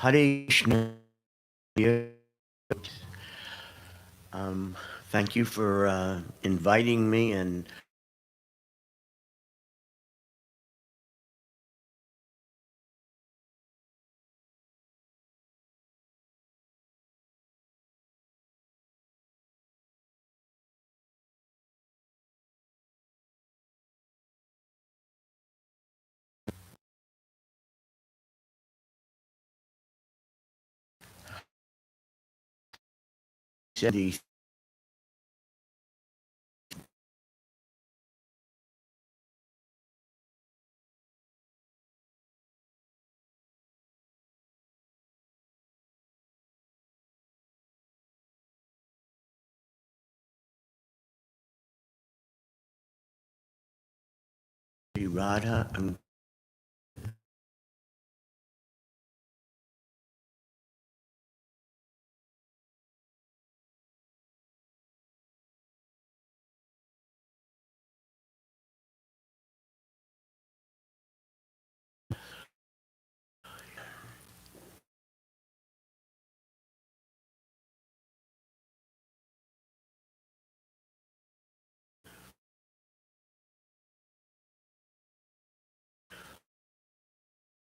Hare Krishna. Thank you for inviting me, and said the Radha and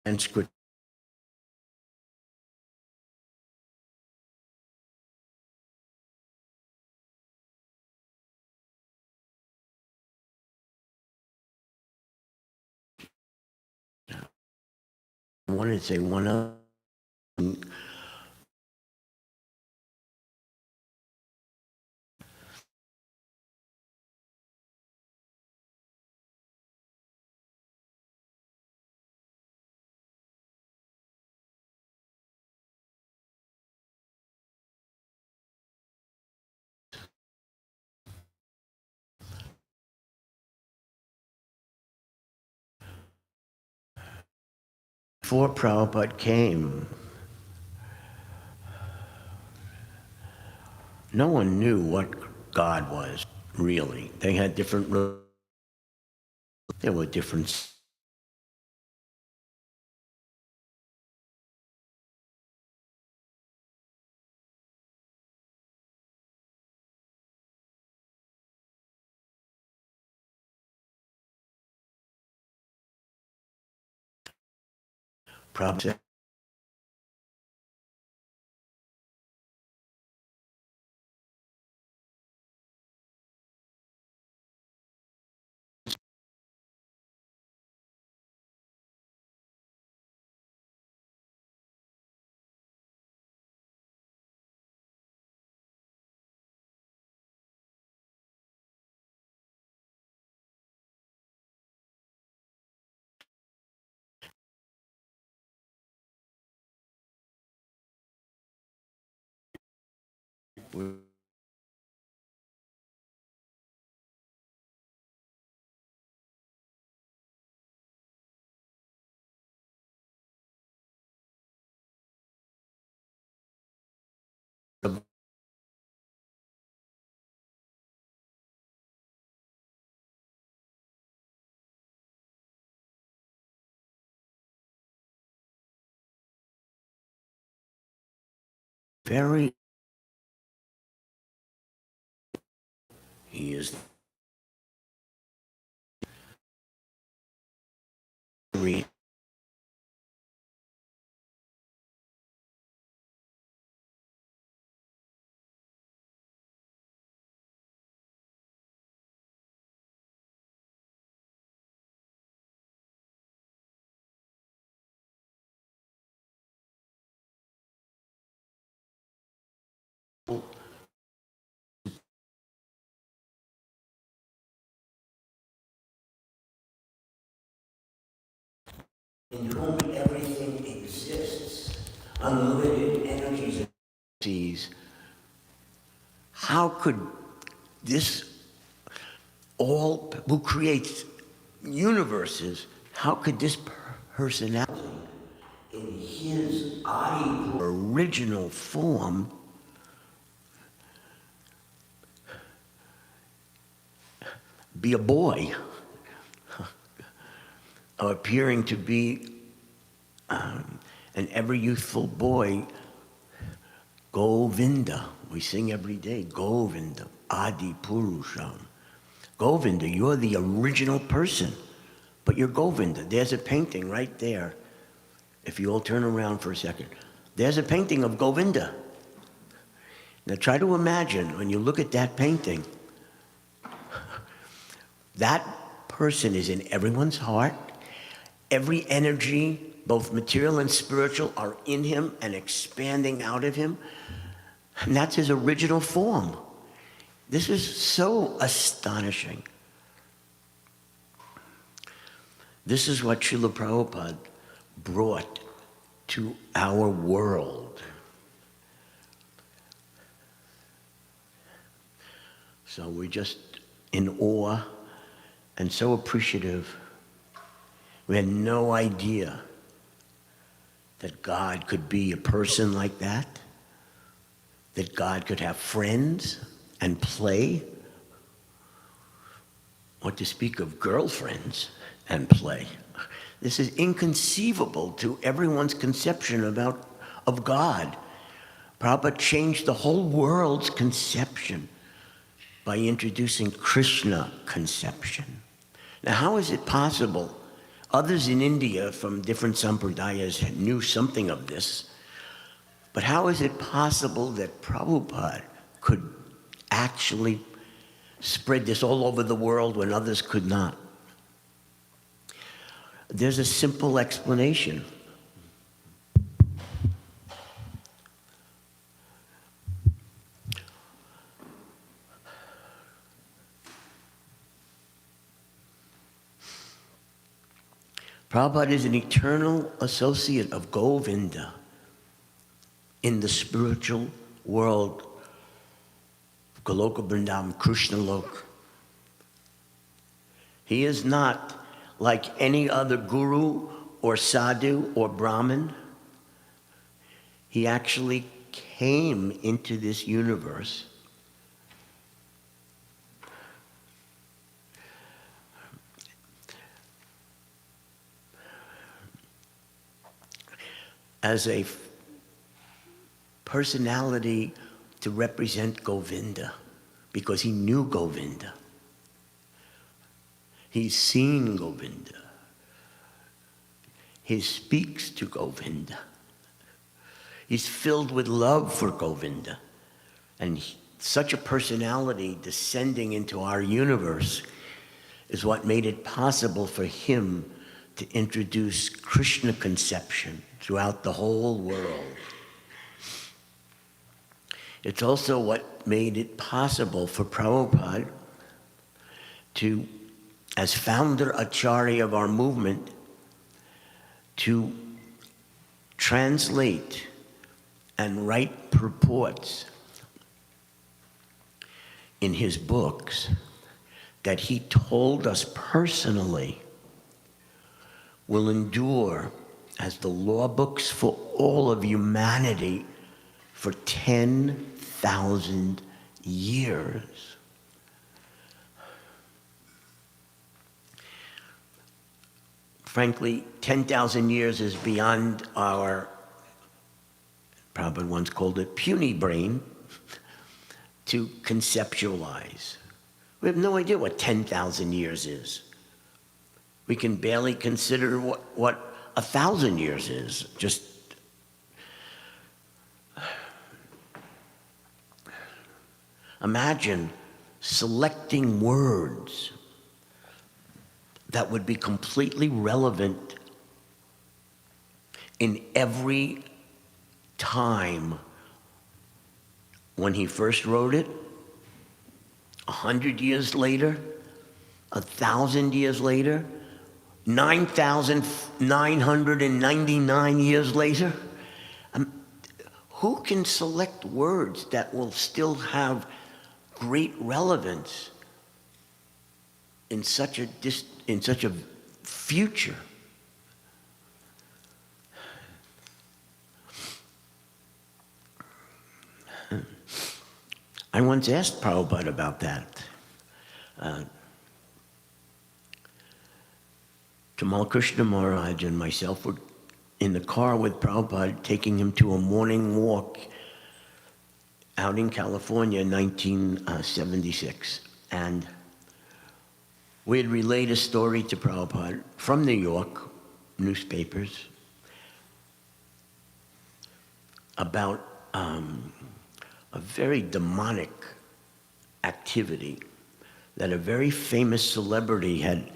Sanskrit. I wanted to say one other. Before Prabhupada came, no one knew what God was, really. They had different, there were different. Prabhupada said, we're very, he is very, in whom everything exists, unlimited energies. How could this all, who creates universes, how could this personality in his original form be a boy, appearing to be And every youthful boy, Govinda, we sing every day, Govinda, Adi Purusham. Govinda, you're the original person, but you're Govinda. There's a painting right there. If you all turn around for a second, there's a painting of Govinda. Now try to imagine, when you look at that painting, that person is in everyone's heart. Every energy, both material and spiritual, are in him and expanding out of him. And that's his original form. This is so astonishing. This is what Srila Prabhupada brought to our world. So we're just in awe and so appreciative. We had no idea that God could be a person like that God could have friends and play, or to speak of girlfriends and play. This is inconceivable to everyone's conception of God. Prabhupada changed the whole world's conception by introducing Krishna conception. Now, how is it possible? Others in India from different sampradayas knew something of this, but how is it possible that Prabhupada could actually spread this all over the world when others could not? There's a simple explanation. Prabhupada is an eternal associate of Govinda in the spiritual world, Goloka Vrindavan, Krishna Lok. He is not like any other guru or sadhu or Brahmin. He actually came into this universe as a personality to represent Govinda, because he knew Govinda. He's seen Govinda. He speaks to Govinda. He's filled with love for Govinda. And such a personality descending into our universe is what made it possible for him to introduce Krishna conception throughout the whole world. It's also what made it possible for Prabhupada to, as founder Acharya of our movement, to translate and write purports in his books that he told us personally will endure as the law books for all of humanity for 10,000 years. Frankly, 10,000 years is beyond our, Prabhupada once called it, puny brain to conceptualize. We have no idea what 10,000 years is. We can barely consider what 1,000 years is. Just imagine selecting words that would be completely relevant in every time when he first wrote it, 100 years later, 1,000 years later, 9,999 years later. Who can select words that will still have great relevance in such a future? I once asked Prabhupada about that. Kamal Krishna Maharaj and myself were in the car with Prabhupada, taking him to a morning walk out in California in 1976. And we had relayed a story to Prabhupada from New York newspapers about a very demonic activity that a very famous celebrity had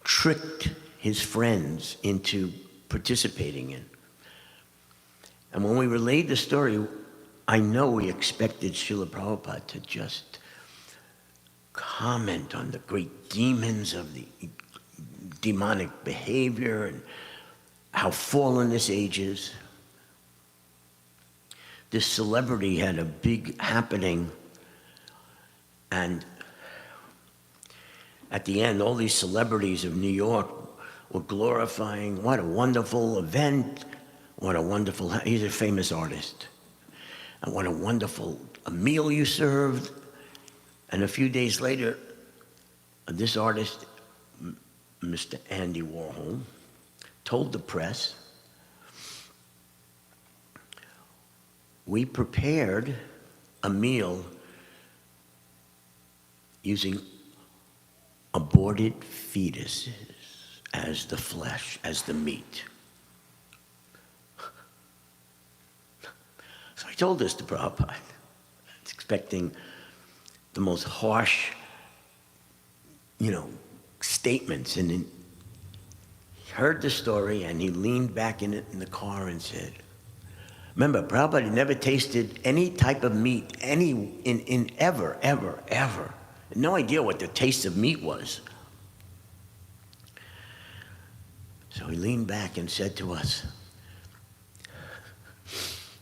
tricked his friends into participating in. And when we relayed the story, I know we expected Srila Prabhupada to just comment on the great demons of the demonic behavior and how fallen this age is. This celebrity had a big happening, and at the end, all these celebrities of New York were glorifying, what a wonderful event, what a wonderful, he's a famous artist, and what a wonderful meal you served. And a few days later, this artist, Mr. Andy Warhol, told the press, we prepared a meal using aborted fetuses as the flesh, as the meat. So I told this to Prabhupada, expecting the most harsh, statements. And then he heard the story and he leaned back in the car and said, remember, Prabhupada had never tasted any type of meat, in ever. No idea what the taste of meat was. So he leaned back and said to us,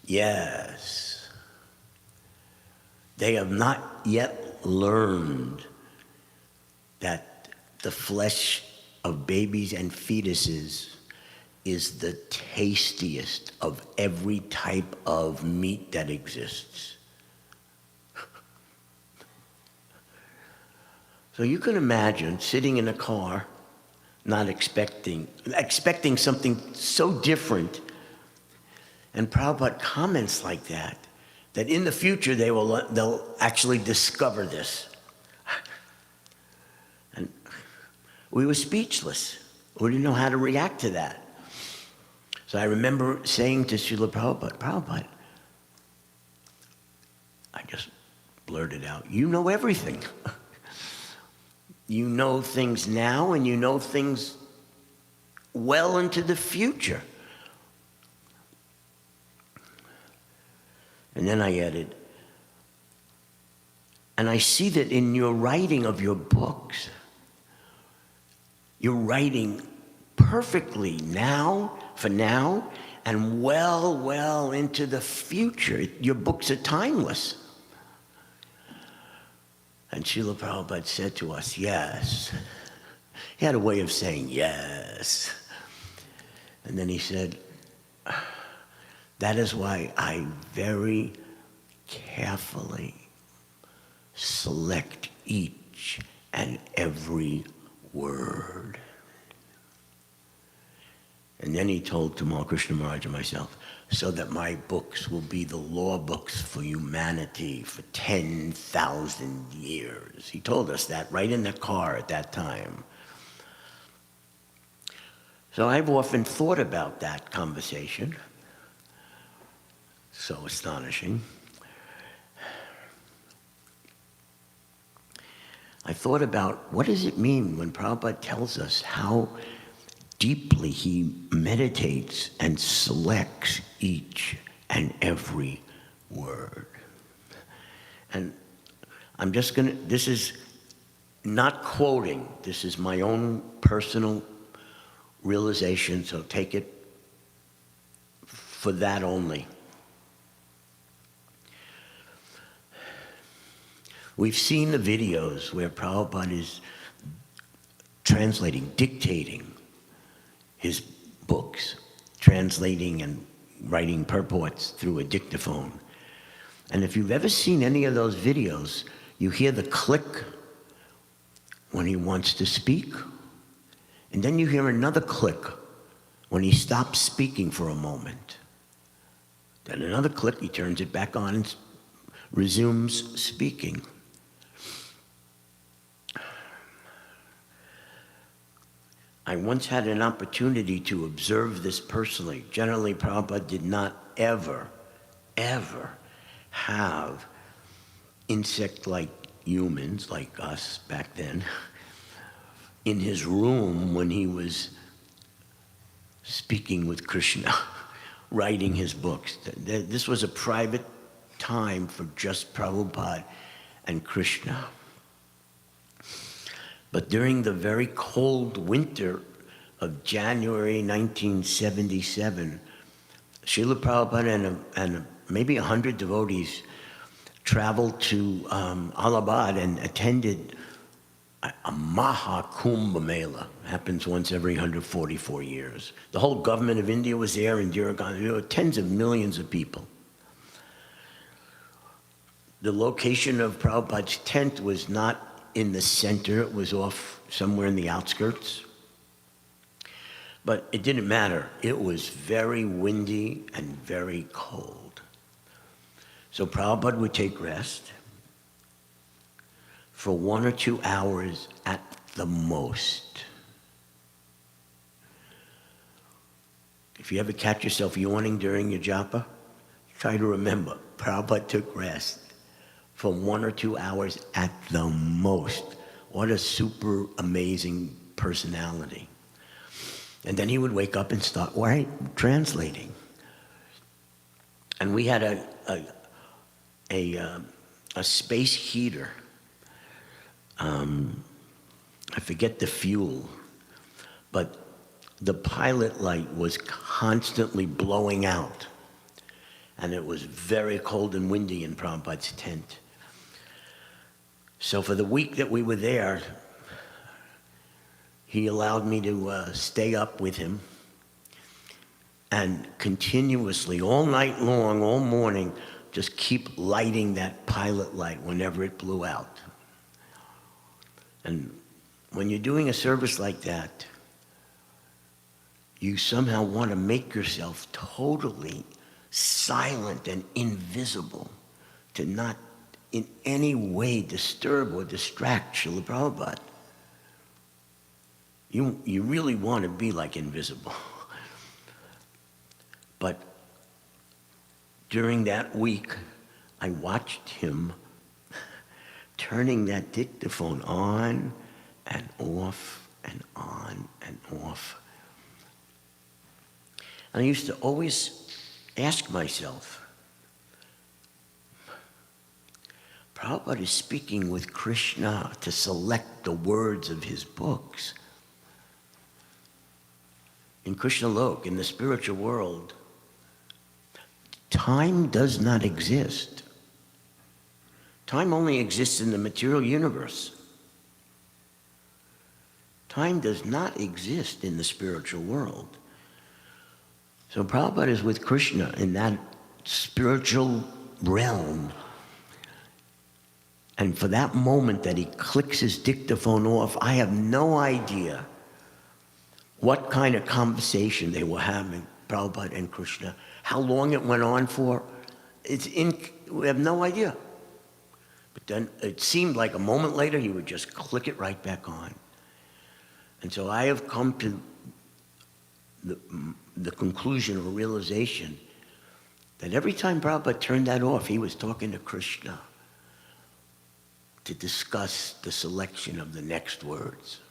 yes, they have not yet learned that the flesh of babies and fetuses is the tastiest of every type of meat that exists. So you can imagine sitting in a car, not expecting something so different, and Prabhupada comments like that in the future they'll actually discover this. And we were speechless. We didn't know how to react to that. So I remember saying to Srila Prabhupada, Prabhupada, I just blurted out, you know everything. You know things now and you know things well into the future. And then I added, and I see that in your writing of your books, you're writing perfectly for now, and well into the future. Your books are timeless. And Srila Prabhupada said to us, yes. He had a way of saying yes. And then he said, that is why I very carefully select each and every word. And then he told Tamal Krishna Maharaj and myself, so that my books will be the law books for humanity for 10,000 years. He told us that right in the car at that time. So I've often thought about that conversation. So astonishing. I thought about, what does it mean when Prabhupada tells us how deeply he meditates and selects each and every word? And I'm just this is not quoting, this is my own personal realization, so take it for that only. We've seen the videos where Prabhupada is translating, dictating his books, translating and writing purports through a dictaphone. And if you've ever seen any of those videos, you hear the click when he wants to speak, and then you hear another click when he stops speaking for a moment. Then another click, he turns it back on and resumes speaking. I once had an opportunity to observe this personally. Generally, Prabhupada did not ever have insect-like humans, like us back then, in his room when he was speaking with Krishna, writing his books. This was a private time for just Prabhupada and Krishna. But during the very cold winter of January 1977, Srila Prabhupada and maybe 100 devotees traveled to Allahabad and attended a Maha Kumbh Mela. Happens once every 144 years. The whole government of India was there, and there were tens of millions of people. The location of Prabhupada's tent was not in the center, it was off somewhere in the outskirts. But it didn't matter. It was very windy and very cold. So Prabhupada would take rest for 1 or 2 hours at the most. If you ever catch yourself yawning during your japa, try to remember, Prabhupada took rest for 1 or 2 hours at the most. What a super amazing personality. And then he would wake up and start translating. And we had a space heater. I forget the fuel, but the pilot light was constantly blowing out. And it was very cold and windy in Prabhupada's tent. So for the week that we were there, he allowed me to stay up with him and continuously, all night long, all morning, just keep lighting that pilot light whenever it blew out. And when you're doing a service like that, you somehow want to make yourself totally silent and invisible to not in any way disturb or distract Srila Prabhupada. You really want to be like invisible. But during that week, I watched him turning that dictaphone on and off and on and off. And I used to always ask myself, Prabhupada is speaking with Krishna to select the words of his books. In Krishna Lok, in the spiritual world, time does not exist. Time only exists in the material universe. Time does not exist in the spiritual world. So Prabhupada is with Krishna in that spiritual realm. And for that moment that he clicks his dictaphone off, I have no idea what kind of conversation they were having, Prabhupada and Krishna, how long it went on for. We have no idea. But then it seemed like a moment later, he would just click it right back on. And so I have come to the conclusion or realization that every time Prabhupada turned that off, he was talking to Krishna to discuss the selection of the next words.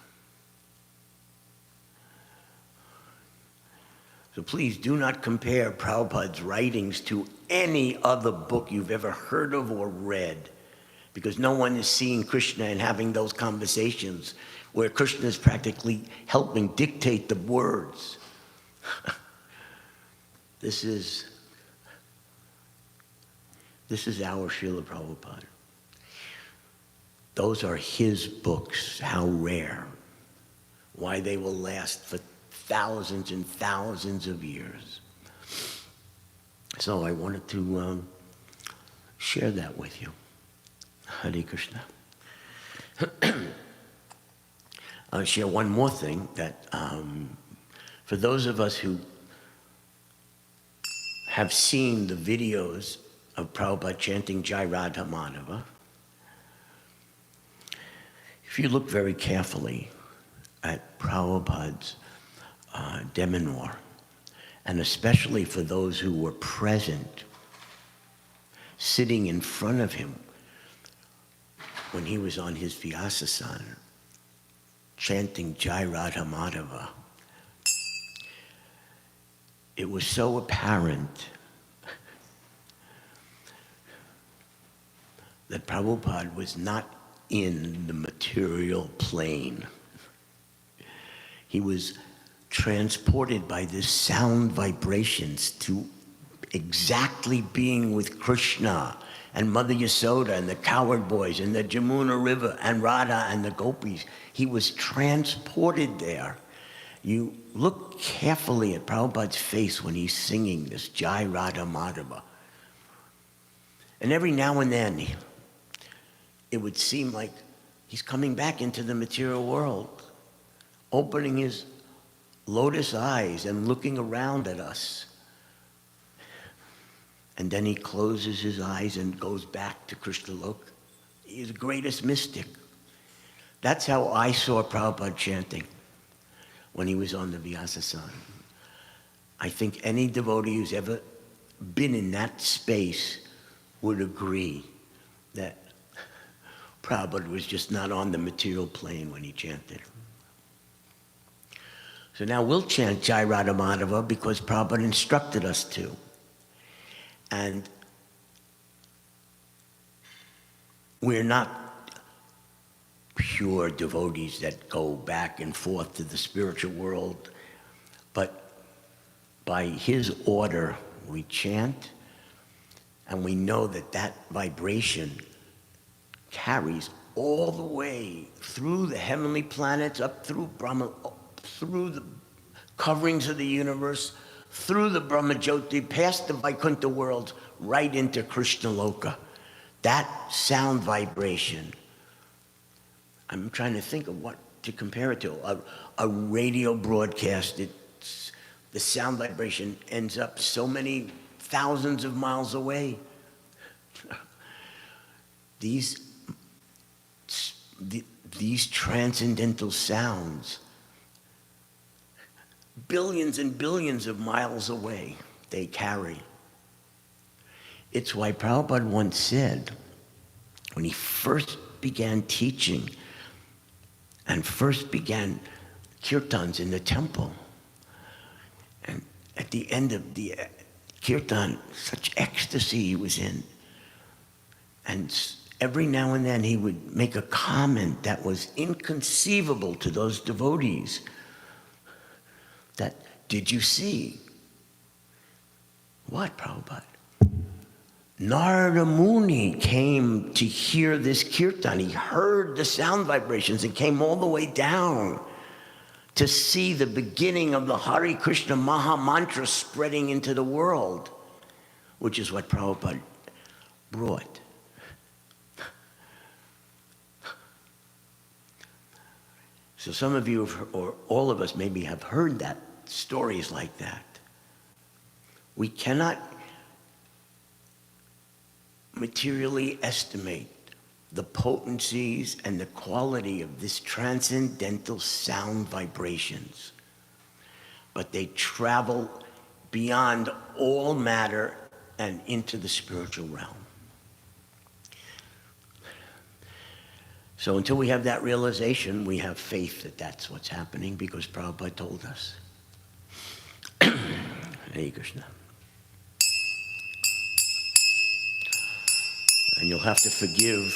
So please do not compare Prabhupada's writings to any other book you've ever heard of or read, because no one is seeing Krishna and having those conversations where Krishna is practically helping dictate the words. This is our Srila Prabhupada. Those are his books. How rare. Why they will last for thousands and thousands of years. So I wanted to share that with you. Hare Krishna. I'll share one more thing that For those of us who have seen the videos of Prabhupada chanting Jai Radha Madhava, if you look very carefully at Prabhupada's demeanor, and especially for those who were present, sitting in front of him when he was on his Vyasasana, chanting Jai Radha Madhava, it was so apparent that Prabhupada was not in the material plane. He was transported by this sound vibrations to exactly being with Krishna and Mother Yasoda and the coward boys and the Jamuna River and Radha and the gopis. He was transported there. You look carefully at Prabhupada's face when he's singing this Jai Radha Madhava. And every now and then, it would seem like he's coming back into the material world, opening his lotus eyes and looking around at us. And then he closes his eyes and goes back to Krishna Lok. He's the greatest mystic. That's how I saw Prabhupada chanting when he was on the Vyasasana. I think any devotee who's ever been in that space would agree that Prabhupada was just not on the material plane when he chanted. So now we'll chant Jai Radha Madhava because Prabhupada instructed us to. And we're not pure devotees that go back and forth to the spiritual world, but by his order we chant, and we know that that vibration carries all the way through the heavenly planets, up through Brahma, through the coverings of the universe, through the Brahmajyoti, past the Vaikuntha worlds, right into Krishna Loka. That sound vibration, I'm trying to think of what to compare it to. A radio broadcast, the sound vibration ends up so many thousands of miles away. These transcendental sounds, billions and billions of miles away, they carry. It's why Prabhupada once said, when he first began teaching and first began kirtans in the temple, and at the end of the kirtan, such ecstasy he was in, and every now and then he would make a comment that was inconceivable to those devotees. That, did you see? What, Prabhupada? Narada Muni came to hear this kirtan. He heard the sound vibrations and came all the way down to see the beginning of the Hare Krishna Maha Mantra spreading into the world, which is what Prabhupada brought. So some of you, or all of us maybe have heard that, stories like that. We cannot materially estimate the potencies and the quality of this transcendental sound vibrations, but they travel beyond all matter and into the spiritual realm. So until we have that realization, we have faith that that's what's happening because Prabhupada told us. Hare Krishna. And you'll have to forgive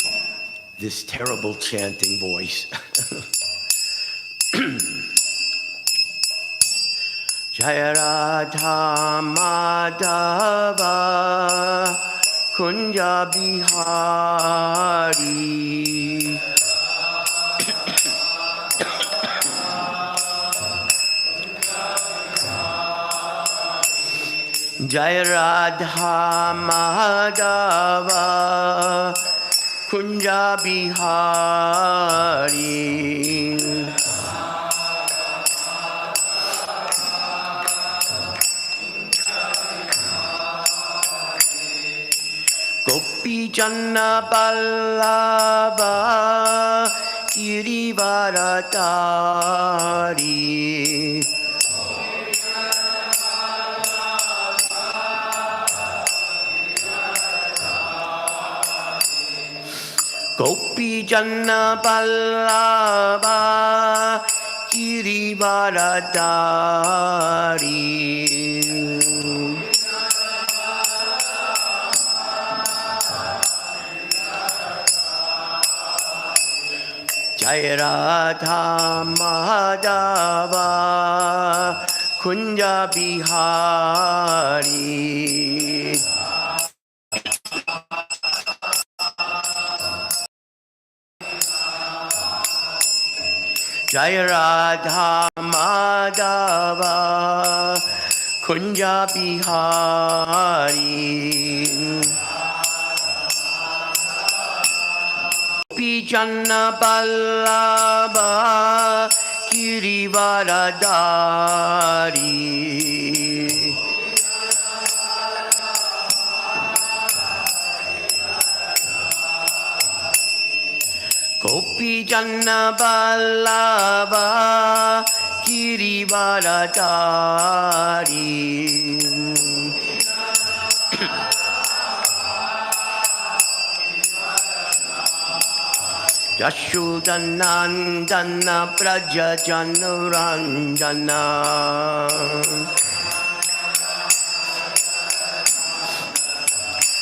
this terrible chanting voice. Jaya Radha Madhava Kunja Bihari Jaya Radha Madhava Kunja Bihari Gopi Janna Ballabha Girivaradari. Gopi Janna Ballabha Girivaradari. Jai Radha Madhava Kunja Bihari. Jai Radha Madhava Kunja Bihari. Gopi Janna Ballabha Girivaradari. Gopi Janna Ballabha Girivaradari. Yashodanandana Praja Janaranjana.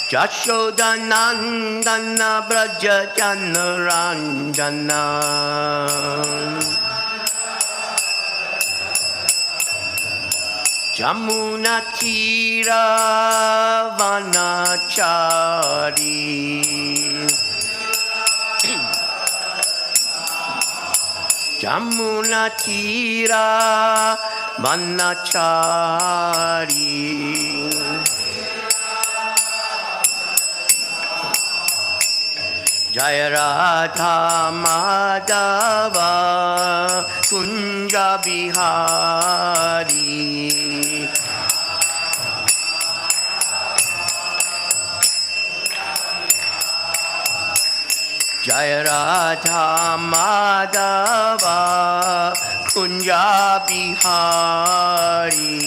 Yashodanandana Praja Janaranjana. Jamuna Tira Vanachari. Jamuna Tira Vanachari. Jai Radha Madhava Kunja Bihari. Jai Radha Madhava Kunja Bihari.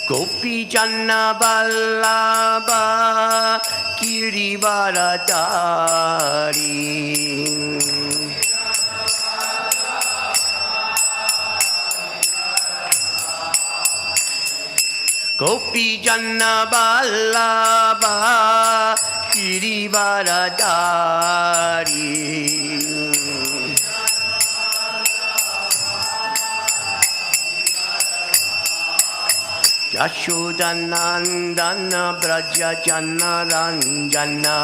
Gopi Janna Ballabha Girivaradari. Gopi Janna Ballabha Girivaradari. Yashodanandana Braja Janaranjana.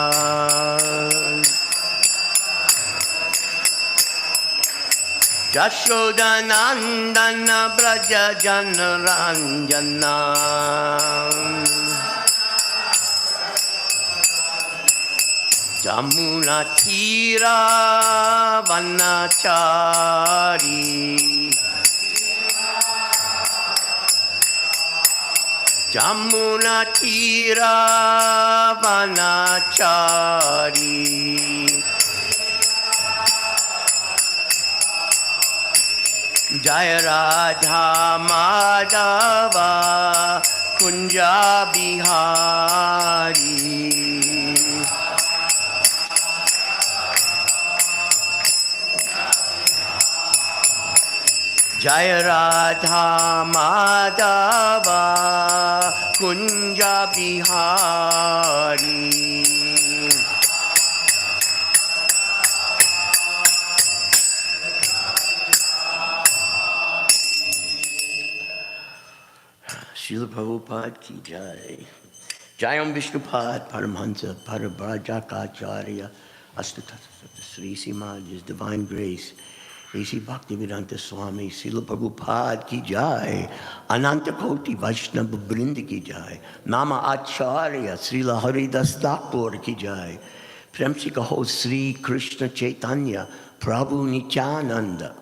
Yashodanandana Braja Janaranjana. Jamuna Tira Vanachari. Jamuna Tira Vanachari. Jai Radha Madhava Kunja Bihari. Jai Radha Madhava Kunja Bihari. Srila Prabhupada ki jai. Jayam Vishnupad Paramhansa Parabrajakacharya Astatata Sri Śrimad, His Divine Grace, A.C. Bhaktivedanta Swami, Srila Prabhupada ki jai. Ananta Koti Vaishnava Brinda ki jai. Nama Acharya Srila Haridas Thakur ki jai. Prem se kaho Sri Krishna Chaitanya Prabhu Nityananda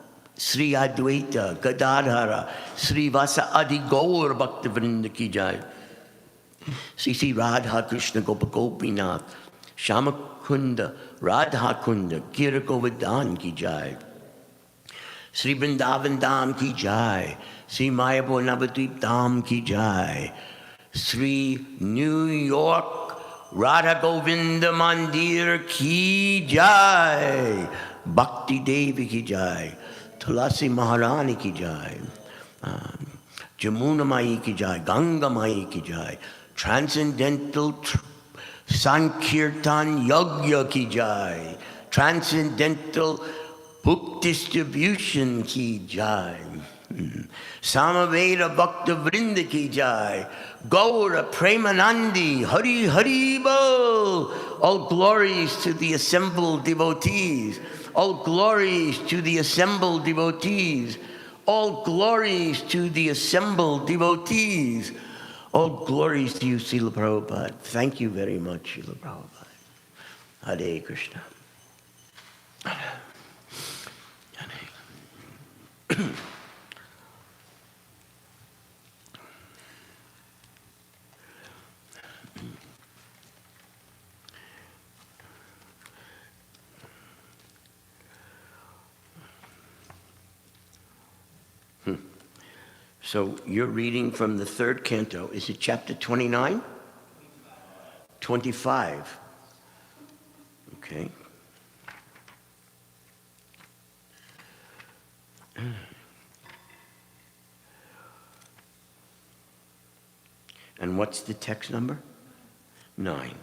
Sri Advaita Gadadhara Sri Vasa Adi Gaur Bhakta Vrinda ki jai. Sri Radha Krishna Gopinath Shamakunda Radha Kunda Gira Govardhan ki jai. Sri Vrindavan Dham ki jai. Sri Mayapur Navadvip Dham ki jai. Sri New York Radha Govinda Mandir ki jai. Bhakti Devi ki jai. Tulasi Maharani ki jai. Jamuna Mai ki jai. Ganga Mai ki jai. Transcendental Sankirtan Yagya ki jai. Transcendental book distribution ki jai. Samaveda Bhakta Vrinda ki jai. Gaura Premanandi Hari Hari Bol. All glories to the assembled devotees. All glories to the assembled devotees. All glories to the assembled devotees. All glories to you, Srila Prabhupada. Thank you very much, Srila Prabhupada. Hare Krishna. Hare. So you're reading from the third canto. Is it chapter 29? 25. Okay. And what's the text number? 9.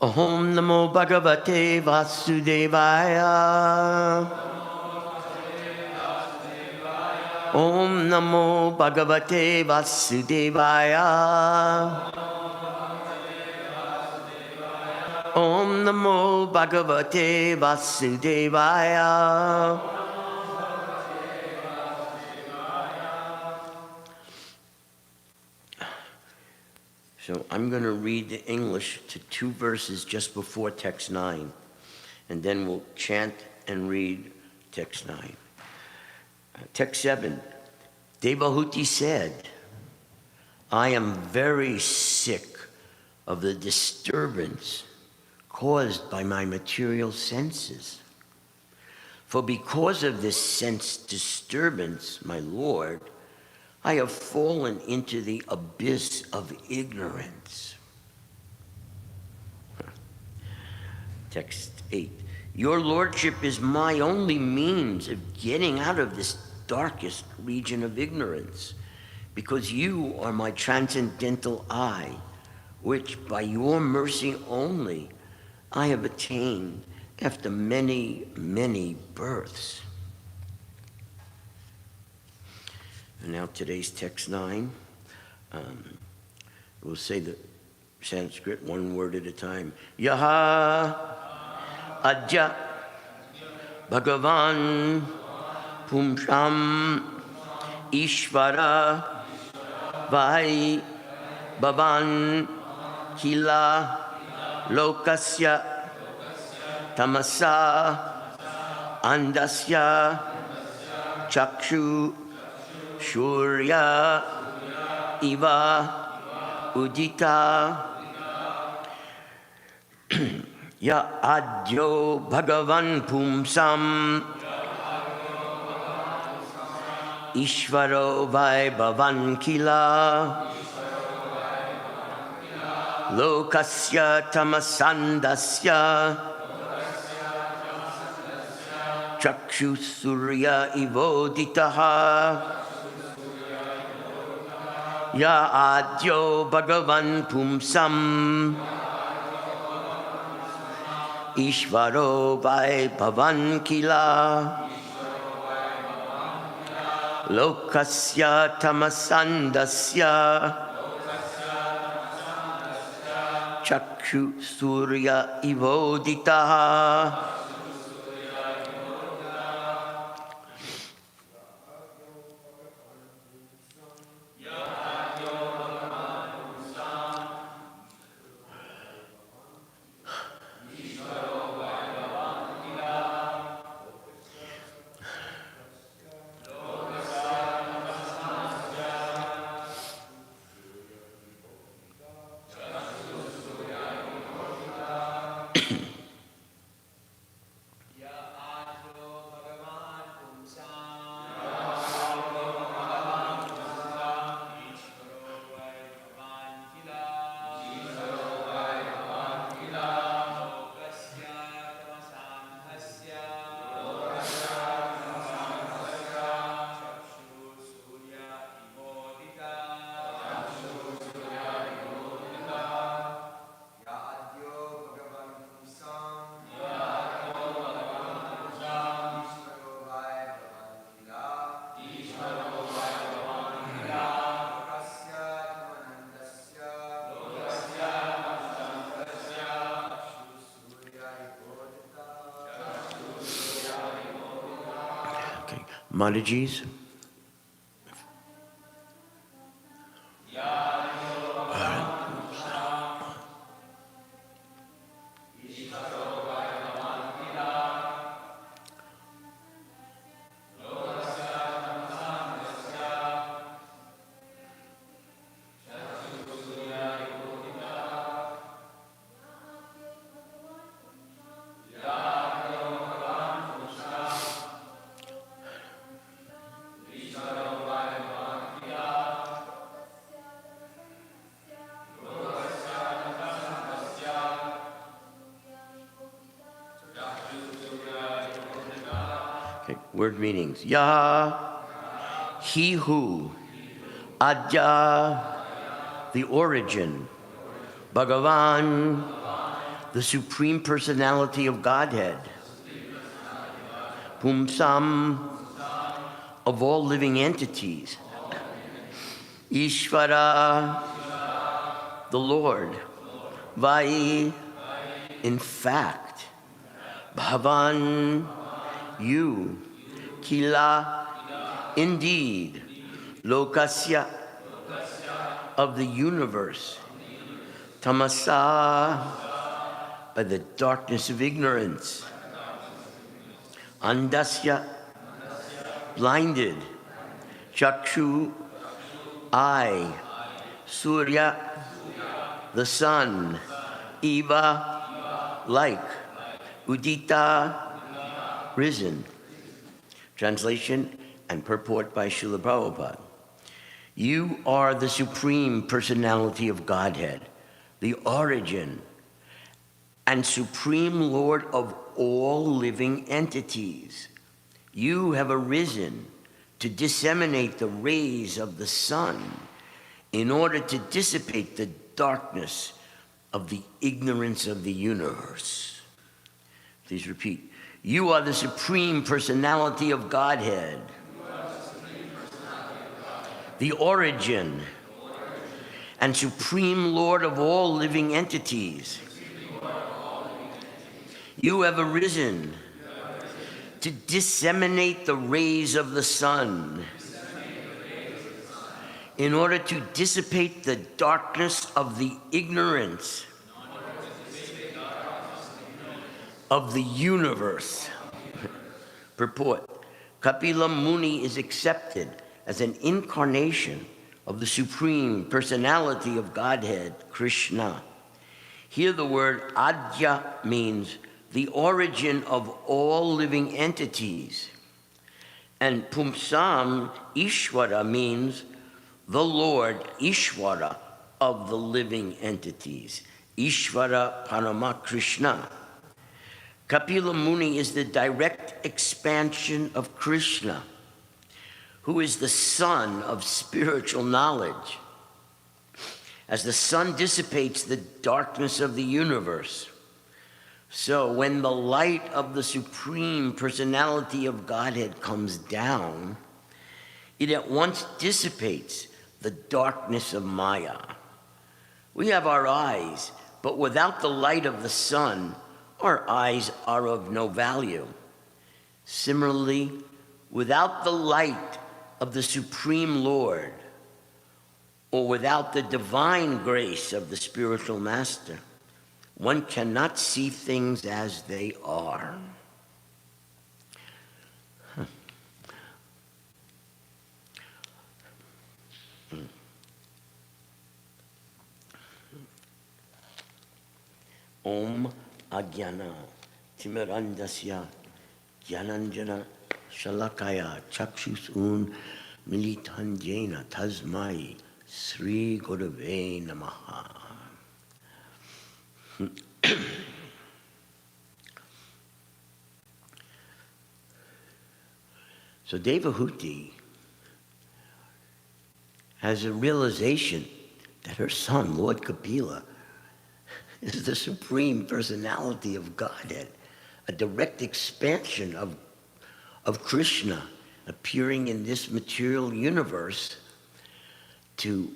Om Namo Bhagavate Vasudevaya. Om Namo Bhagavate Vasudevaya. Om Namo Bhagavate Vasudevaya. So I'm going to read the English to 2 verses just before text 9, and then we'll chant and read text 9. Text 7, Devahuti said, I am very sick of the disturbance caused by my material senses. For because of this sense disturbance, my Lord, I have fallen into the abyss of ignorance. Text 8. Your Lordship is my only means of getting out of this darkest region of ignorance, because you are my transcendental eye, which by your mercy only I have attained after many, many births. And now today's text 9. We'll say the Sanskrit one word at a time. Yaha Adya Bhagavan Pumsham Ishvara Vai Bhavan Kila Lokasya Tamasa Andasya Chakshu Shurya Iva Udita Ya Adyo Bhagavan Pumsam Ishvaro Vai Bhavan Kila Lokasya Tamasandasya Chakshu Surya Ivoditaha Ya Adyo Bhagavan Pumsam Ishvaro Vai Bhavan Kila Lokasya Tamasandasya Chakshu Surya Ivoditaha. Mataji's? Okay, word meanings. Yah, he who. Adya, the origin. Bhagavan, the Supreme Personality of Godhead. Pumsam, of all living entities. Ishvara, the Lord. Vai, in fact. Bhavan, you. Kila, indeed. Lokasya, of the universe. Tamasa, by the darkness of ignorance. Andasya, blinded. Chakshu, eye. Surya, the sun. Eva, like. Udita, risen. Translation and purport by Srila Prabhupada. You are the Supreme Personality of Godhead, the origin and Supreme Lord of all living entities. You have arisen to disseminate the rays of the sun in order to dissipate the darkness of the ignorance of the universe. Please repeat. You are the Supreme Personality of Godhead, the origin and Supreme Lord of all living entities. You have arisen to disseminate the rays of the sun in order to dissipate the darkness of the ignorance of the universe. Purport. Kapila Muni is accepted as an incarnation of the Supreme Personality of Godhead, Krishna. Here the word Adya means the origin of all living entities. And Pumsam, Ishvara, means the Lord, Ishvara, of the living entities. Ishvara Parama Krishna. Kapila Muni is the direct expansion of Krishna, who is the sun of spiritual knowledge. As the sun dissipates the darkness of the universe, so when the light of the Supreme Personality of Godhead comes down, it at once dissipates the darkness of Maya. We have our eyes, but without the light of the sun, our eyes are of no value. Similarly, without the light of the Supreme Lord, or without the divine grace of the spiritual master, one cannot see things as they are. Om Agyana Timirandasya Gyananjana Shalakaya Chakshus Militanjena Tasmai Sri Gurave Namaha. So Devahuti has a realization that her son, Lord Kapila, is the Supreme Personality of Godhead, a direct expansion of Krishna appearing in this material universe to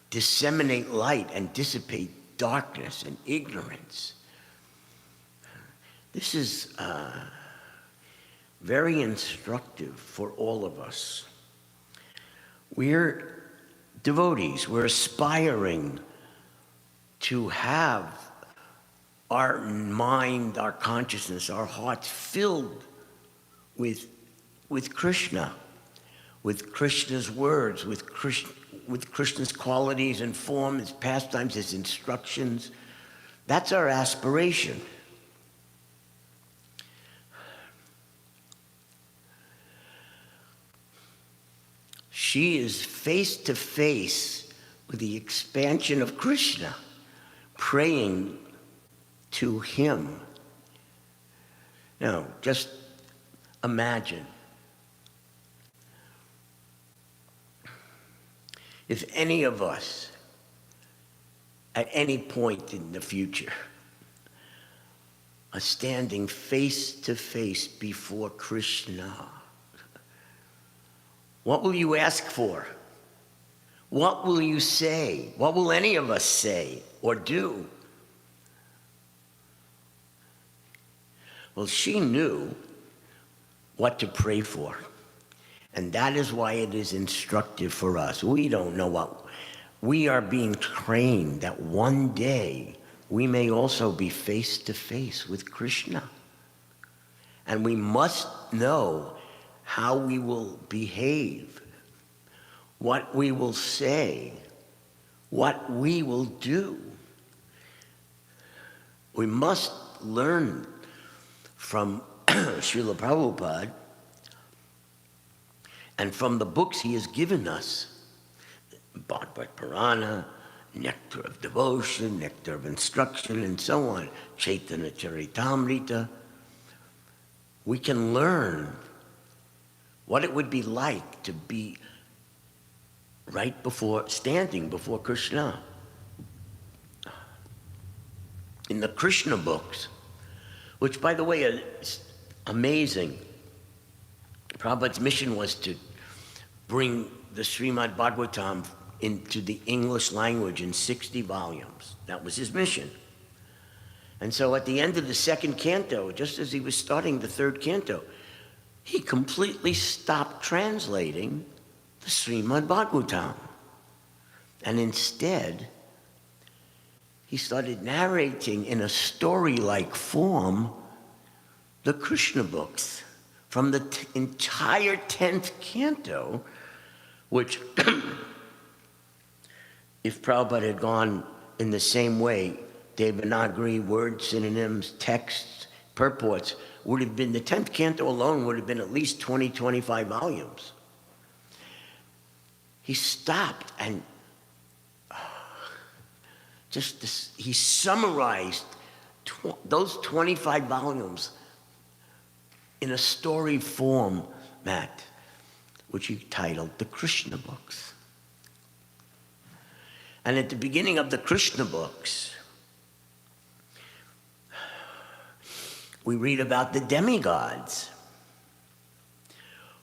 disseminate light and dissipate darkness and ignorance. This is very instructive for all of us. We're devotees. We're aspiring to have our mind, our consciousness, our hearts filled with Krishna, with Krishna's words, with Krishna's qualities and form, his pastimes, his instructions. That's our aspiration. She is face to face with the expansion of Krishna, praying to him. Now, just imagine if any of us, at any point in the future, are standing face to face before Krishna, what will you ask for? What will you say? What will any of us say or do? Well, she knew what to pray for. And that is why it is instructive for us. We don't know what. We are being trained that one day we may also be face to face with Krishna. And we must know how we will behave, what we will say, what we will do. We must learn from Srila Prabhupada and from the books he has given us, Bhagavad Purana, Nectar of Devotion, Nectar of Instruction, and so on, Chaitanya Charitamrita. We can learn what it would be like to be standing before Krishna. In the Krishna books, which, by the way, is amazing. Prabhupada's mission was to bring the Śrimad Bhāgavatam into the English language in 60 volumes. That was his mission. And so at the end of the second canto, just as he was starting the third canto, he completely stopped translating the Śrimad Bhāgavatam. And instead, he started narrating in a story-like form the Krishna books from the entire 10th canto, which, if Prabhupada had gone in the same way, Devanagari, words, synonyms, texts, purports, would have been, the 10th canto alone would have been at least 20, 25 volumes. He stopped and he summarized those 25 volumes in a story format, which he titled the Krishna books. And at the beginning of the Krishna books, we read about the demigods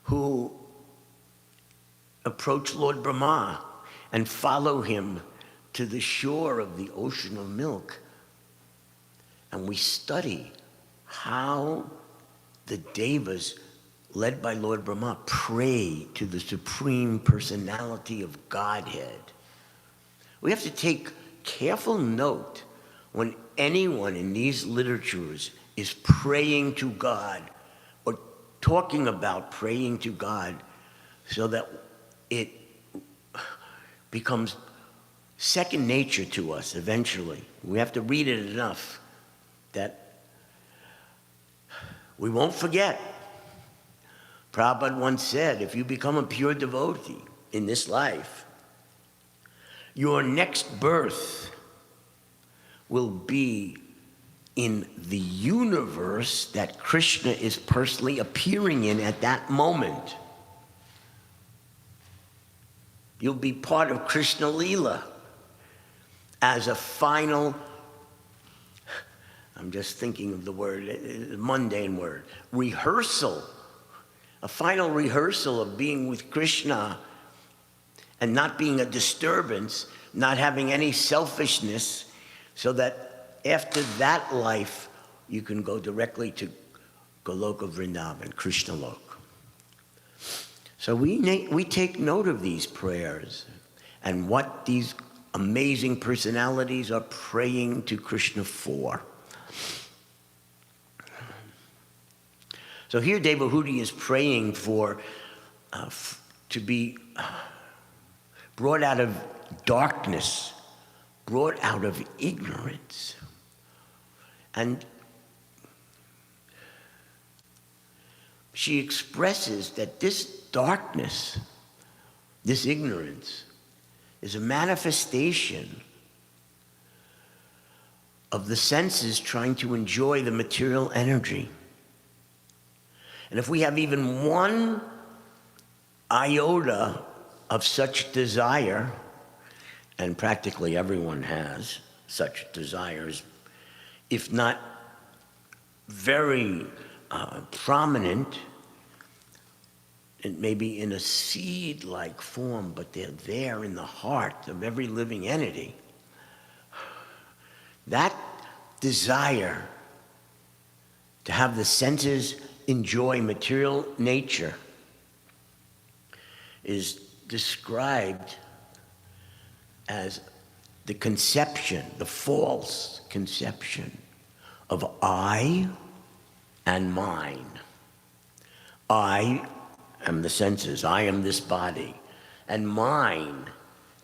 who approach Lord Brahma and follow him to the shore of the ocean of milk. And we study how the devas, led by Lord Brahma, pray to the Supreme Personality of Godhead. We have to take careful note when anyone in these literatures is praying to God or talking about praying to God, so that it becomes second nature to us eventually. We have to read it enough that we won't forget. Prabhupada once said, if you become a pure devotee in this life, your next birth will be in the universe that Krishna is personally appearing in at that moment. You'll be part of Krishna Leela as a final, I'm just thinking of the word, mundane word, rehearsal, a final rehearsal of being with Krishna and not being a disturbance, not having any selfishness, so that after that life, you can go directly to Goloka Vrindavan, Krishna Lok. So we take note of these prayers and what these amazing personalities are praying to Krishna for. So here Devahuti is praying for to be brought out of darkness, brought out of ignorance. And she expresses that this darkness, this ignorance, is a manifestation of the senses trying to enjoy the material energy. And if we have even one iota of such desire, and practically everyone has such desires, if not very prominent, it may be in a seed-like form, but they're there in the heart of every living entity. That desire to have the senses enjoy material nature is described as the conception, the false conception of I and mine. I am the senses, I am this body, and mine,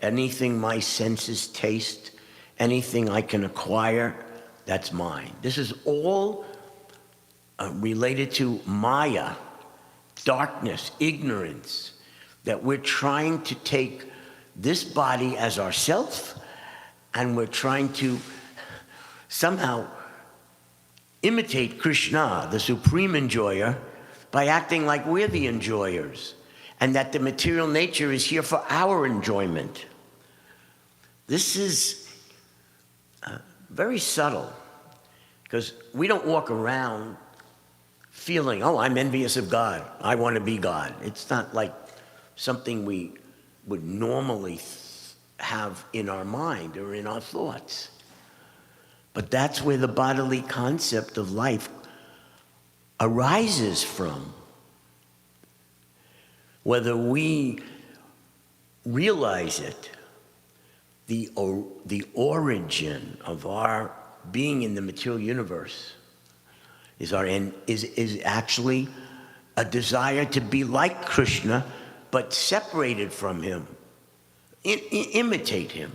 anything my senses taste, anything I can acquire, that's mine. This is all related to Maya, darkness, ignorance, that we're trying to take this body as ourself, and we're trying to somehow imitate Krishna, the supreme enjoyer, by acting like we're the enjoyers, and that the material nature is here for our enjoyment. This is very subtle, because we don't walk around feeling, oh, I'm envious of God, I want to be God. It's not like something we would normally have in our mind or in our thoughts. But that's where the bodily concept of life arises from. Whether we realize it, the origin of our being in the material universe is actually a desire to be like Krishna, but separated from him, imitate him.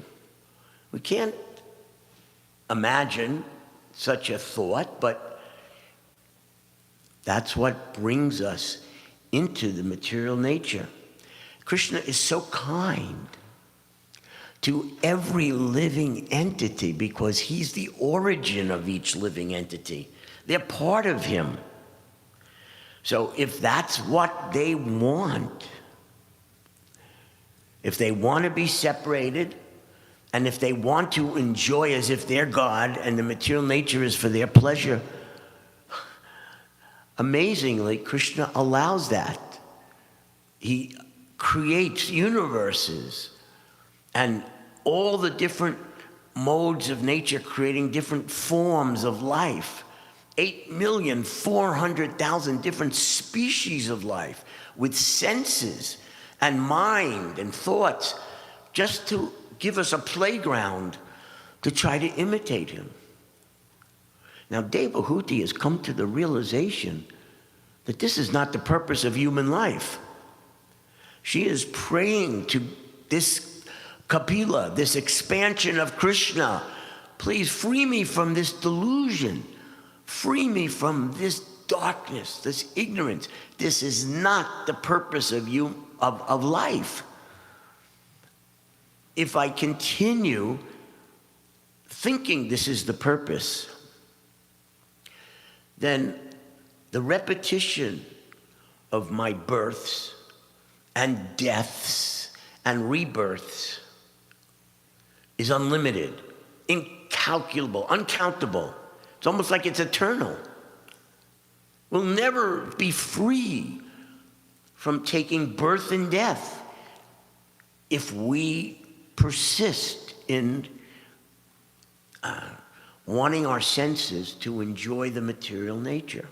We can't imagine such a thought, but that's what brings us into the material nature. Krishna is so kind to every living entity because he's the origin of each living entity. They're part of him. So if that's what they want, if they want to be separated, and if they want to enjoy as if they're God and the material nature is for their pleasure, amazingly, Krishna allows that. He creates universes and all the different modes of nature creating different forms of life. 8,400,000 different species of life with senses and mind and thoughts, just to give us a playground to try to imitate him. Now, Devahuti has come to the realization that this is not the purpose of human life. She is praying to this Kapila, this expansion of Krishna. Please free me from this delusion. Free me from this darkness, this ignorance. This is not the purpose of life. If I continue thinking this is the purpose, then the repetition of my births and deaths and rebirths is unlimited, incalculable, uncountable. It's almost like it's eternal. We'll never be free from taking birth and death if we persist in wanting our senses to enjoy the material nature.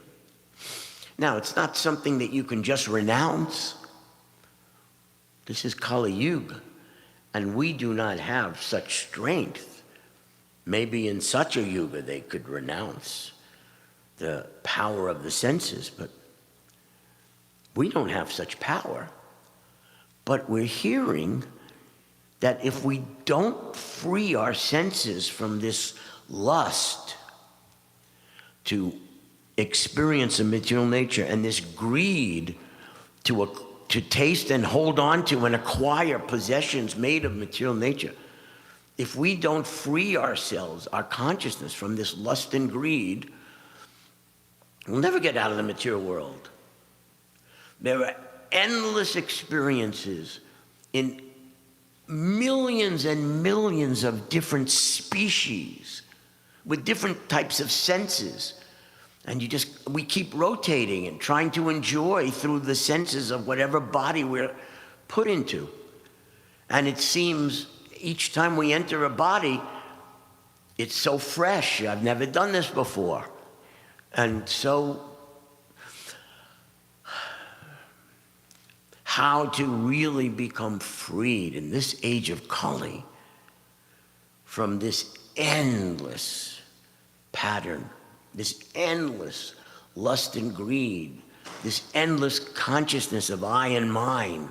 Now, it's not something that you can just renounce. This is Kali Yuga, and we do not have such strength. Maybe in such a yuga they could renounce the power of the senses, but we don't have such power. But we're hearing that if we don't free our senses from this lust to experience a material nature and this greed to taste and hold on to and acquire possessions made of material nature, if we don't free ourselves, our consciousness, from this lust and greed, we'll never get out of the material world. There are endless experiences in millions and millions of different species with different types of senses. And we keep rotating and trying to enjoy through the senses of whatever body we're put into. And it seems each time we enter a body, it's so fresh. I've never done this before. And so, how to really become freed in this age of Kali from this endless pattern, this endless lust and greed, this endless consciousness of I and mine.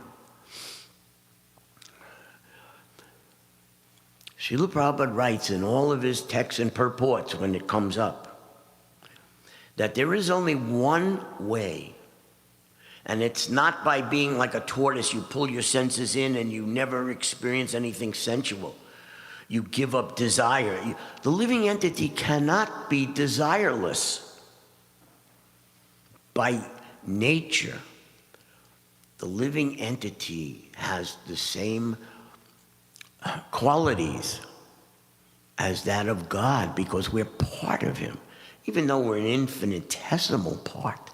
Srila Prabhupada writes in all of his texts and purports when it comes up that there is only one way, and it's not by being like a tortoise, you pull your senses in and you never experience anything sensual. You give up desire. The living entity cannot be desireless. By nature, the living entity has the same qualities as that of God because we're part of Him. Even though we're an infinitesimal part,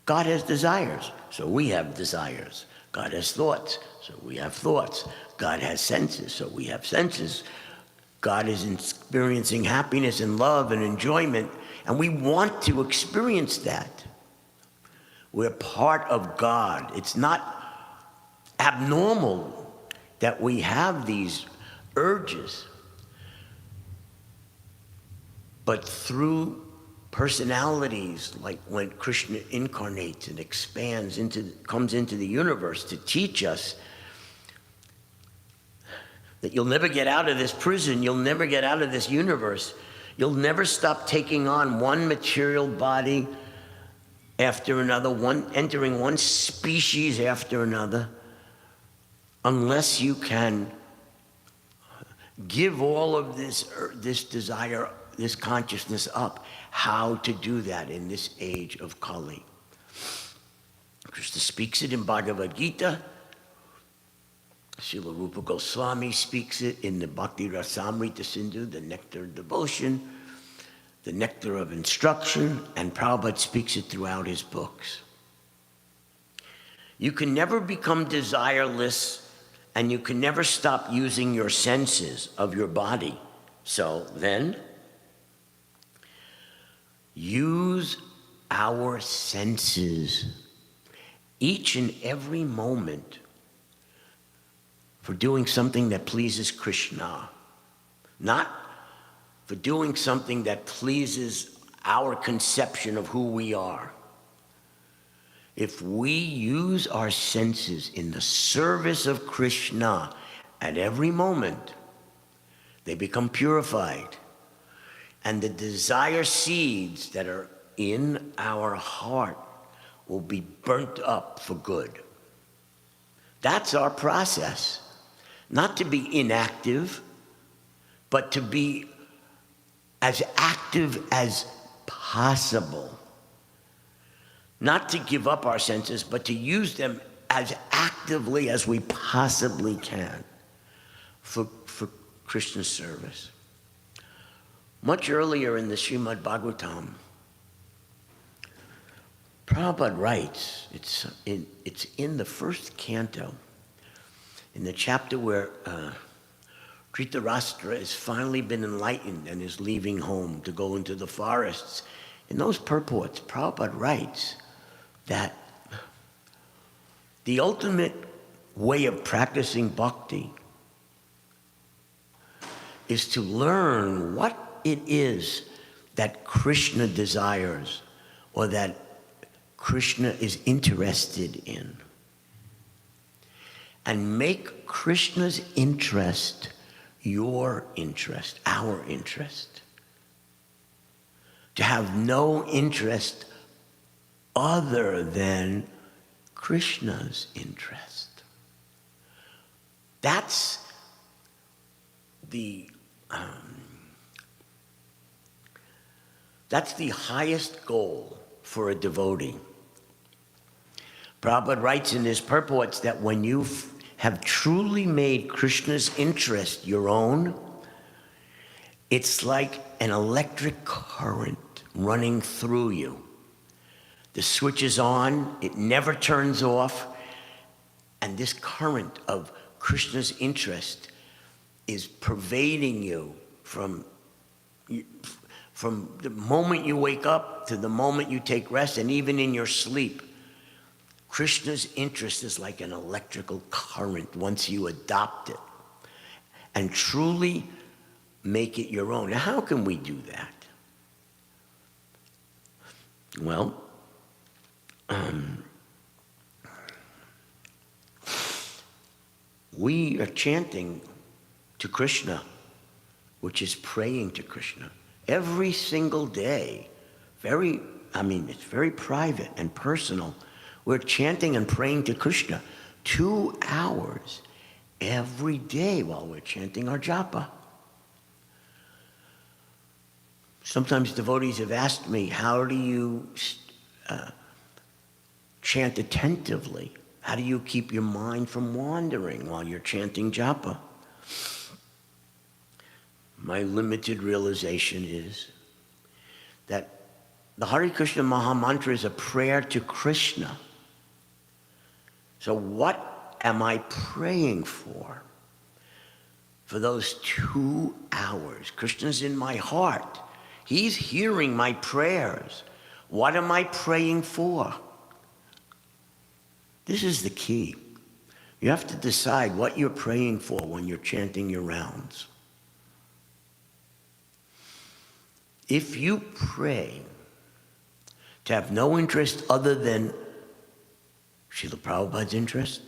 God has desires, so we have desires. God has thoughts, so we have thoughts. God has senses, so we have senses. God is experiencing happiness and love and enjoyment, and we want to experience that. We're part of God. It's not abnormal that we have these urges, but through personalities, like when Krishna incarnates and expands comes into the universe to teach us that you'll never get out of this prison, you'll never get out of this universe, you'll never stop taking on one material body after another, entering one species after another, unless you can give all of this desire, this consciousness up. How to do that in this age of Kali? Krishna speaks it in Bhagavad Gita. Srila Rupa Goswami speaks it in the Bhakti Rasamrita Sindhu, the nectar of devotion, the nectar of instruction, and Prabhupada speaks it throughout his books. You can never become desireless, and you can never stop using your senses of your body. So then, use our senses each and every moment for doing something that pleases Krishna, not for doing something that pleases our conception of who we are. If we use our senses in the service of Krishna at every moment, they become purified. And the desire seeds that are in our heart will be burnt up for good. That's our process. Not to be inactive, but to be as active as possible. Not to give up our senses, but to use them as actively as we possibly can for Krishna's service. Much earlier in the Śrimad Bhāgavatam, Prabhupada writes, it's in the first canto, in the chapter where Dhritarashtra has finally been enlightened and is leaving home to go into the forests In those purports, Prabhupada writes that the ultimate way of practicing bhakti is to learn what it is that Krishna desires or that Krishna is interested in, and make Krishna's interest your interest, our interest. To have no interest other than Krishna's interest. That's the highest goal for a devotee. Prabhupada writes in his purports that when you have truly made Krishna's interest your own, it's like an electric current running through you. The switch is on, it never turns off, and this current of Krishna's interest is pervading you from the moment you wake up to the moment you take rest, and even in your sleep. Krishna's interest is like an electrical current once you adopt it and truly make it your own. Now, how can we do that? Well, we are chanting to Krishna, which is praying to Krishna, every single day. It's very private and personal. We're chanting and praying to Krishna 2 hours every day while we're chanting our japa. Sometimes devotees have asked me, how do you chant attentively? How do you keep your mind from wandering while you're chanting japa? My limited realization is that the Hare Krishna Maha Mantra is a prayer to Krishna. So what am I praying for? For those 2 hours, Krishna's in my heart. He's hearing my prayers. What am I praying for? This is the key. You have to decide what you're praying for when you're chanting your rounds. If you pray to have no interest other than Srila Prabhupada's interest,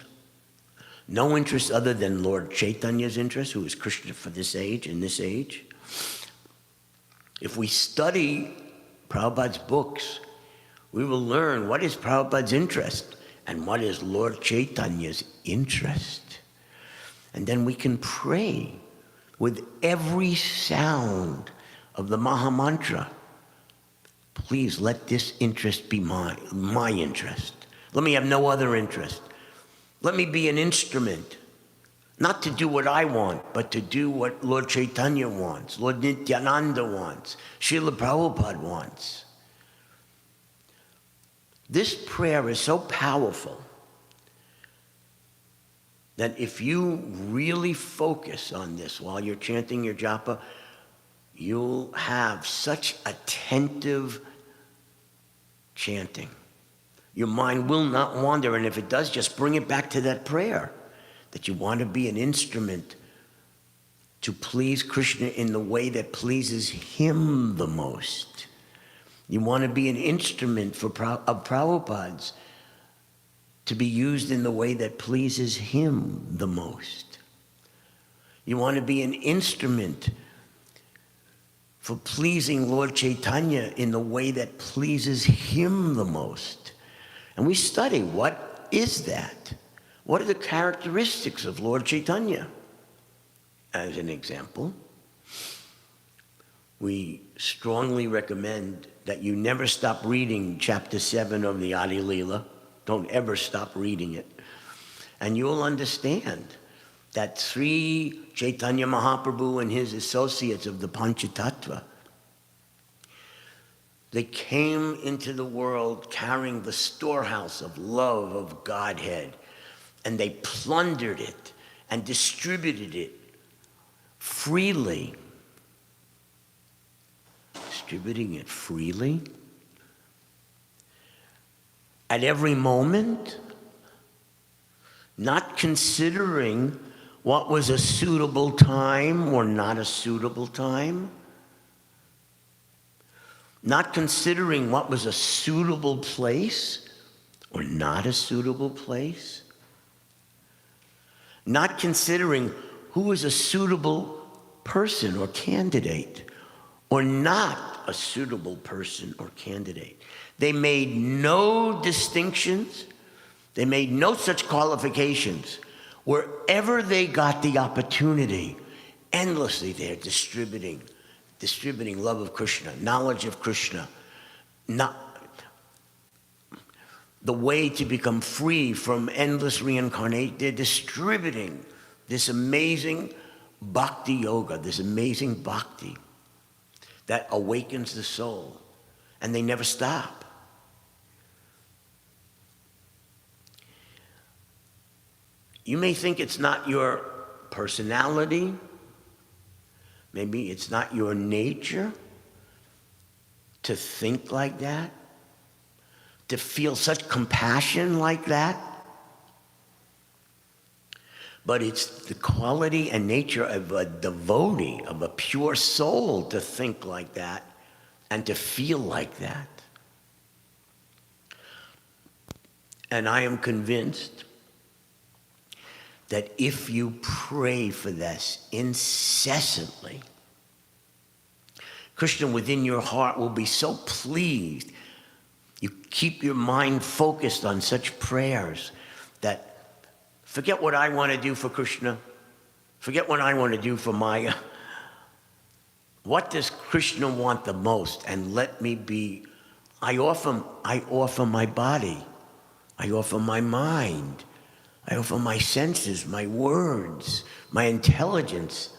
no interest other than Lord Chaitanya's interest, who is Krishna for this age, in this age. If we study Prabhupada's books, we will learn what is Prabhupada's interest and what is Lord Chaitanya's interest. And then we can pray with every sound of the Maha Mantra. Please let this interest be my interest. Let me have no other interest. Let me be an instrument, not to do what I want, but to do what Lord Chaitanya wants, Lord Nityananda wants, Srila Prabhupada wants. This prayer is so powerful that if you really focus on this while you're chanting your japa, you'll have such attentive chanting. Your mind will not wander, and if it does, just bring it back to that prayer, that you want to be an instrument to please Krishna in the way that pleases him the most. You want to be an instrument of Prabhupada's to be used in the way that pleases him the most. You want to be an instrument for pleasing Lord Chaitanya in the way that pleases him the most. And we study, what is that? What are the characteristics of Lord Chaitanya? As an example, we strongly recommend that you never stop reading chapter 7 of the Adi Leela. Don't ever stop reading it. And you'll understand that Sri Chaitanya Mahaprabhu and his associates of the Panchatattva, they came into the world carrying the storehouse of love of Godhead, and they plundered it and distributed it freely. Distributing it freely? at every moment, not considering what was a suitable time or not a suitable time, not considering what was a suitable place or not a suitable place, not considering who was a suitable person or candidate or not a suitable person or candidate. They made no distinctions. They made no such qualifications. Wherever they got the opportunity, endlessly they're distributing love of Krishna, knowledge of Krishna, not the way to become free from endless reincarnation. They're distributing this amazing bhakti yoga, this amazing bhakti that awakens the soul, and they never stop. You may think it's not your personality, maybe it's not your nature to think like that, to feel such compassion like that, but it's the quality and nature of a devotee, of a pure soul, to think like that and to feel like that. And I am convinced that if you pray for this incessantly, Krishna within your heart will be so pleased. You keep your mind focused on such prayers that forget what I want to do for Krishna. Forget what I want to do for Maya. What does Krishna want the most? And let me be, I offer my body. I offer my mind. I offer my senses, my words, my intelligence,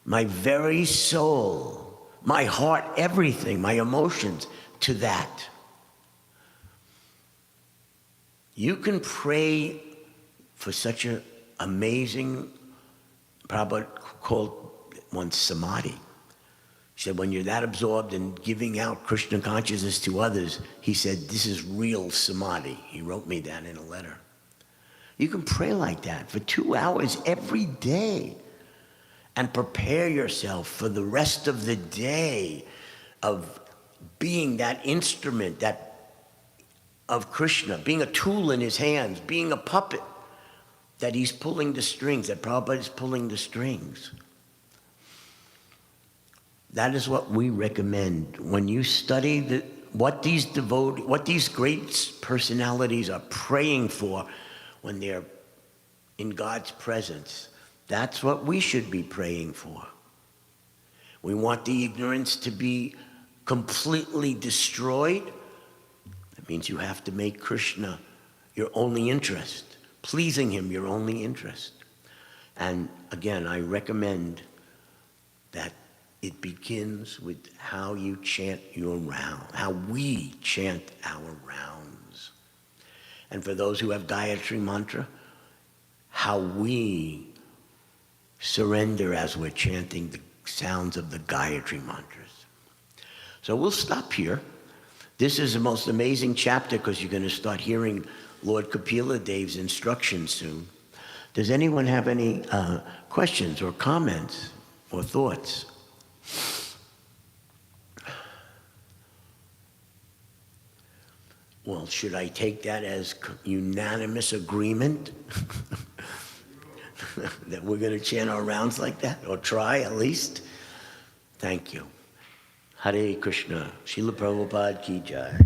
my very soul, my heart, everything, my emotions to that. You can pray for such an amazing, Prabhupada called one samadhi. He said, when you're that absorbed in giving out Krishna consciousness to others, he said, this is real samadhi. He wrote me that in a letter. You can pray like that for 2 hours every day and prepare yourself for the rest of the day of being that instrument of Krishna, being a tool in his hands, being a puppet that he's pulling the strings, that Prabhupada is pulling the strings. That is what we recommend. When you study what these great personalities are praying for when they're in God's presence, that's what we should be praying for. We want the ignorance to be completely destroyed. That means you have to make Krishna your only interest, pleasing him your only interest. And again, I recommend that it begins with how you chant your round, how we chant our rounds. And for those who have Gayatri Mantra, how we surrender as we're chanting the sounds of the Gayatri Mantras. So we'll stop here. This is the most amazing chapter because you're going to start hearing Lord Kapila Dev's instructions soon. Does anyone have any questions or comments or thoughts? Well, should I take that as unanimous agreement that we're going to chant our rounds like that, or try at least? Thank you. Hare Krishna. Srila Prabhupada ki jai.